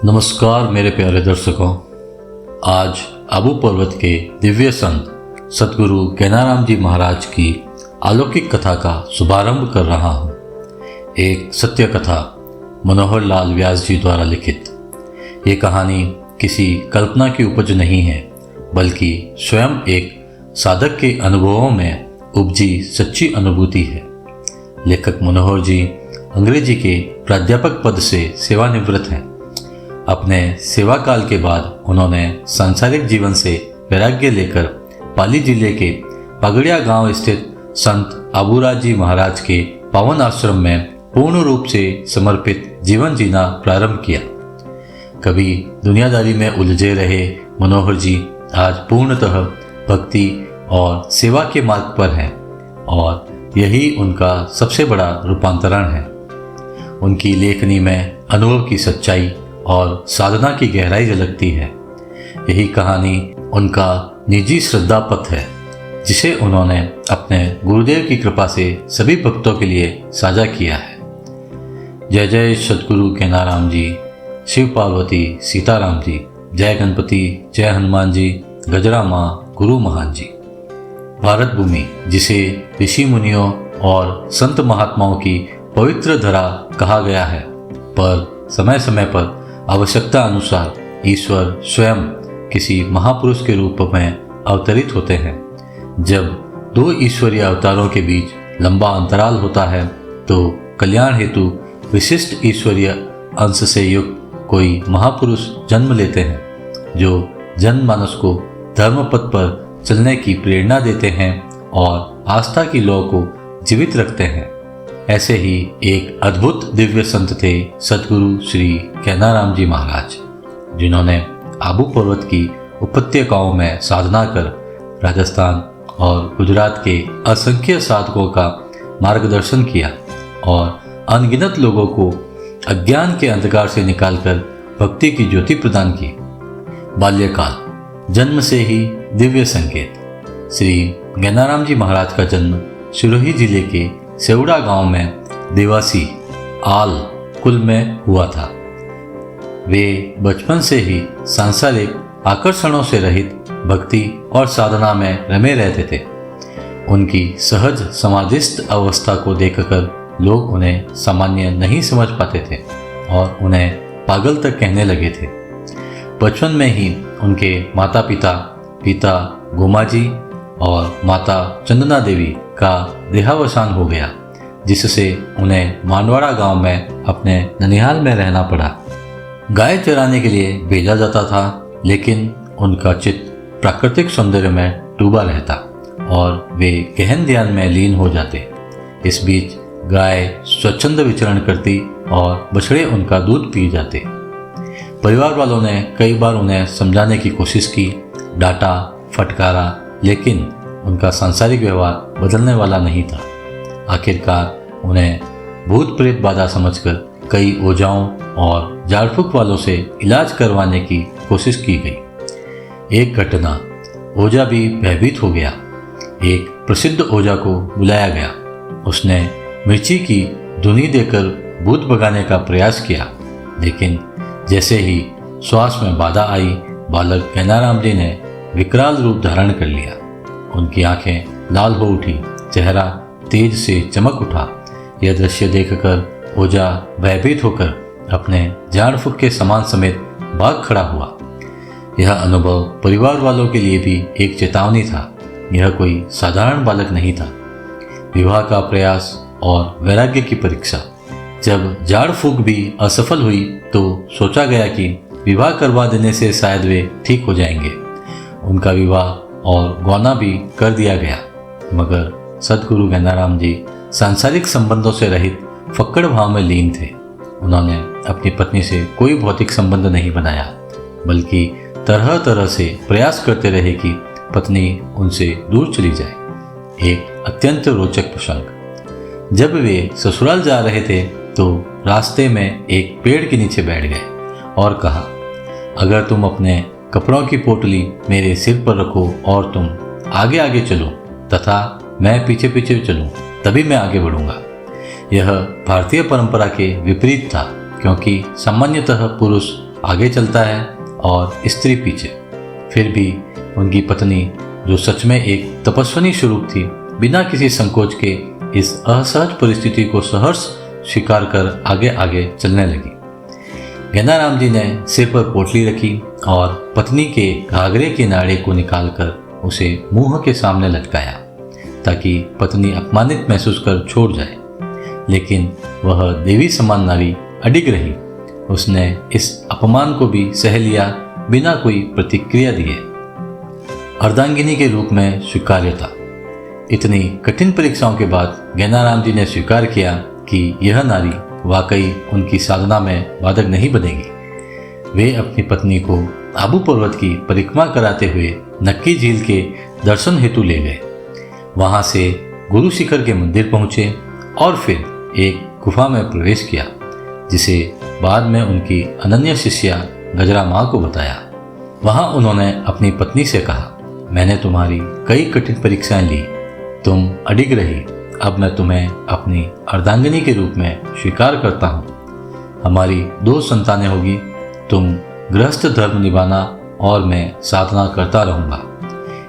नमस्कार मेरे प्यारे दर्शकों। आज आबू पर्वत के दिव्य संत सतगुरु ज्ञानाराम जी महाराज की अलौकिक कथा का शुभारंभ कर रहा हूँ। एक सत्य कथा मनोहर लाल व्यास जी द्वारा लिखित। ये कहानी किसी कल्पना की उपज नहीं है, बल्कि स्वयं एक साधक के अनुभवों में उपजी सच्ची अनुभूति है। लेखक मनोहर जी अंग्रेजी के प्राध्यापक पद से सेवानिवृत्त हैं। अपने सेवा काल के बाद उन्होंने सांसारिक जीवन से वैराग्य लेकर पाली जिले के पगड़िया गांव स्थित संत आबूराज जी महाराज के पावन आश्रम में पूर्ण रूप से समर्पित जीवन जीना प्रारंभ किया। कभी दुनियादारी में उलझे रहे मनोहर जी आज पूर्णतः भक्ति और सेवा के मार्ग पर हैं और यही उनका सबसे बड़ा रूपांतरण है। उनकी लेखनी में अनुभव की सच्चाई और साधना की गहराई झलकती है। यही कहानी उनका निजी श्रद्धा पथ है, जिसे उन्होंने अपने गुरुदेव की कृपा से सभी भक्तों के लिए साझा किया है। जय जय सतगुरु ज्ञानाराम जी, शिव पार्वती सीताराम जी, जय गणपति, जय हनुमान जी, गजरा माँ, गुरु महान जी। भारत भूमि, जिसे ऋषि मुनियों और संत महात्माओं की पवित्र धरा कहा गया है, पर समय समय पर आवश्यकता अनुसार ईश्वर स्वयं किसी महापुरुष के रूप में अवतरित होते हैं। जब दो ईश्वरीय अवतारों के बीच लंबा अंतराल होता है, तो कल्याण हेतु विशिष्ट ईश्वरीय अंश से युक्त कोई महापुरुष जन्म लेते हैं, जो जनमानस को धर्म पथ पर चलने की प्रेरणा देते हैं और आस्था की लौ को जीवित रखते हैं। ऐसे ही एक अद्भुत दिव्य संत थे सतगुरु श्री ज्ञानाराम जी महाराज, जिन्होंने आबू पर्वत की उपत्यकाओं में साधना कर राजस्थान और गुजरात के असंख्य साधकों का मार्गदर्शन किया और अनगिनत लोगों को अज्ञान के अंधकार से निकालकर भक्ति की ज्योति प्रदान की। बाल्यकाल, जन्म से ही दिव्य संकेत। श्री ज्ञानाराम जी महाराज का जन्म सिरोही जिले के सेवड़ा गांव में देवासी आल कुल में हुआ था। वे बचपन से ही सांसारिक आकर्षणों से रहित भक्ति और साधना में रमे रहते थे। उनकी सहज समाधिस्थ अवस्था को देखकर लोग उन्हें सामान्य नहीं समझ पाते थे और उन्हें पागल तक कहने लगे थे। बचपन में ही उनके माता पिता गोमाजी और माता चंदना देवी का देहावसान हो गया, जिससे उन्हें मानवाड़ा गांव में अपने ननिहाल में रहना पड़ा। गाय चराने के लिए भेजा जाता था, लेकिन उनका चित्त प्राकृतिक सौंदर्य में डूबा रहता और वे गहन ध्यान में लीन हो जाते। इस बीच गाय स्वच्छंद विचरण करती और बछड़े उनका दूध पी जाते। परिवार वालों ने कई बार उन्हें समझाने की कोशिश की, डांटा, फटकारा, लेकिन उनका सांसारिक व्यवहार बदलने वाला नहीं था। आखिरकार उन्हें भूत प्रेत बाधा समझकर कई ओझाओं और झाड़ फूक वालों से इलाज करवाने की कोशिश की गई। एक घटना, ओझा भी भयभीत हो गया। एक प्रसिद्ध ओझा को बुलाया गया। उसने मिर्ची की धुनी देकर भूत भगाने का प्रयास किया, लेकिन जैसे ही श्वास में बाधा आई, बालक ज्ञानाराम जी ने विकराल रूप धारण कर लिया। उनकी आंखें लाल हो उठी, चेहरा तेज से चमक उठा। यह दृश्य देखकर ओझा भयभीत होकर अपने झाड़ फूक के सामान समेत भाग खड़ा हुआ। यह अनुभव परिवार वालों के लिए भी एक चेतावनी था। यह कोई साधारण बालक नहीं था। विवाह का प्रयास और वैराग्य की परीक्षा। जब झाड़ फूक भी असफल हुई, तो सोचा गया कि विवाह करवा देने से शायद वे ठीक हो जाएंगे। उनका विवाह और गौना भी कर दिया गया, मगर सतगुरु ज्ञानाराम जी सांसारिक संबंधों से रहित फक्कड़ भाव में लीन थे। उन्होंने अपनी पत्नी से कोई भौतिक संबंध नहीं बनाया, बल्कि तरह तरह से प्रयास करते रहे कि पत्नी उनसे दूर चली जाए। एक अत्यंत रोचक प्रसंग, जब वे ससुराल जा रहे थे, तो रास्ते में एक पेड़ के नीचे बैठ गए और कहा, अगर तुम अपने कपड़ों की पोटली मेरे सिर पर रखो और तुम आगे आगे चलो तथा मैं पीछे पीछे चलूं, तभी मैं आगे बढ़ूंगा। यह भारतीय परंपरा के विपरीत था, क्योंकि सामान्यतः पुरुष आगे चलता है और स्त्री पीछे। फिर भी उनकी पत्नी, जो सच में एक तपस्विनी स्वरूप थी, बिना किसी संकोच के इस असहज परिस्थिति को सहर्ष स्वीकार कर आगे आगे चलने लगी। गैनाराम जी ने सिर पर पोटली रखी और पत्नी के घाघरे के नाड़े को निकालकर उसे मुंह के सामने लटकाया ताकि पत्नी अपमानित महसूस कर छोड़ जाए। लेकिन वह देवी समान नारी अडिग रही। उसने इस अपमान को भी सह लिया बिना कोई प्रतिक्रिया दिए। अर्धांगिनी के रूप में स्वीकार्यता। इतनी कठिन परीक्षाओं के बाद गैनाराम जी ने स्वीकार किया कि यह नारी वाकई उनकी साधना में बाधक नहीं बनेगी। वे अपनी पत्नी को आबू पर्वत की परिक्रमा कराते हुए नक्की झील के दर्शन हेतु ले गए। वहां से गुरु शिखर के मंदिर पहुंचे और फिर एक गुफा में प्रवेश किया, जिसे बाद में उनकी अनन्य शिष्या गजरा माँ को बताया। वहां उन्होंने अपनी पत्नी से कहा, मैंने तुम्हारी कई कठिन परीक्षाएं ली, तुम अडिग रही, अब मैं तुम्हें अपनी अर्धांगिनी के रूप में स्वीकार करता हूँ। हमारी 2 संतानें होगी, तुम गृहस्थ धर्म निभाना और मैं साधना करता रहूँगा।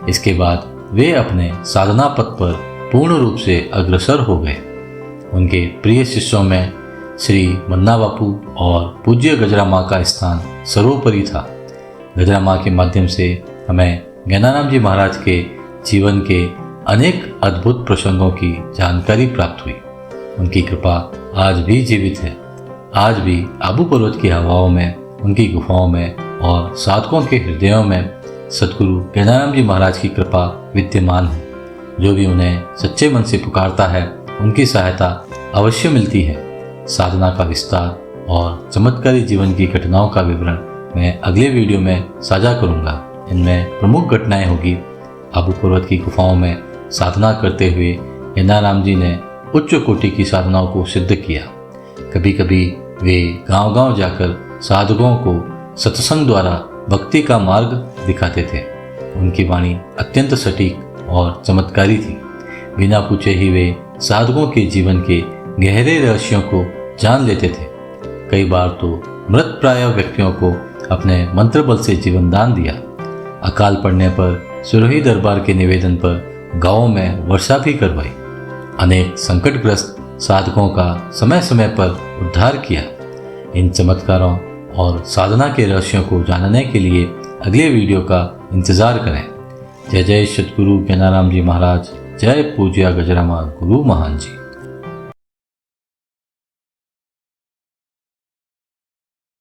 इसके बाद वे अपने साधना पथ पर पूर्ण रूप से अग्रसर हो गए। उनके प्रिय शिष्यों में श्री मन्ना बापू और पूज्य गजरा माँ का स्थान सर्वोपरि था। गजरा माँ के माध्यम से हमें गैनाराम जी महाराज के जीवन के अनेक अद्भुत प्रसंगों की जानकारी प्राप्त हुई। उनकी कृपा आज भी जीवित है। आज भी आबू पर्वत की हवाओं में, उनकी गुफाओं में और साधकों के हृदयों में सद्गुरु गैनाराम जी महाराज की कृपा विद्यमान है। जो भी उन्हें सच्चे मन से पुकारता है, उनकी सहायता अवश्य मिलती है। साधना का विस्तार और चमत्कारी जीवन की घटनाओं का विवरण मैं अगले वीडियो में साझा करूंगा। इनमें प्रमुख घटनाएं होगी आबू पर्वत की गुफाओं में साधना करते हुए गैनाराम जी ने उच्च कोटि की साधनाओं को सिद्ध किया। कभी कभी वे गांव-गांव जाकर साधकों को सत्संग द्वारा भक्ति का मार्ग दिखाते थे। उनकी वाणी अत्यंत सटीक और चमत्कारी थी। बिना पूछे ही वे साधकों के जीवन के गहरे रहस्यों को जान लेते थे। कई बार तो मृत प्राय व्यक्तियों को अपने मंत्र बल से जीवन दान दिया। अकाल पड़ने पर सिरोही दरबार के निवेदन पर गांवों में वर्षा भी करवाई। अनेक संकटग्रस्त साधकों का समय समय पर उद्धार किया। इन चमत्कारों और साधना के रहस्यों को जानने के लिए अगले वीडियो का इंतजार करें। जय जय सद्गुरु गैनाराम जी महाराज। जय पूज्य गजरा माँ गुरु महान जी।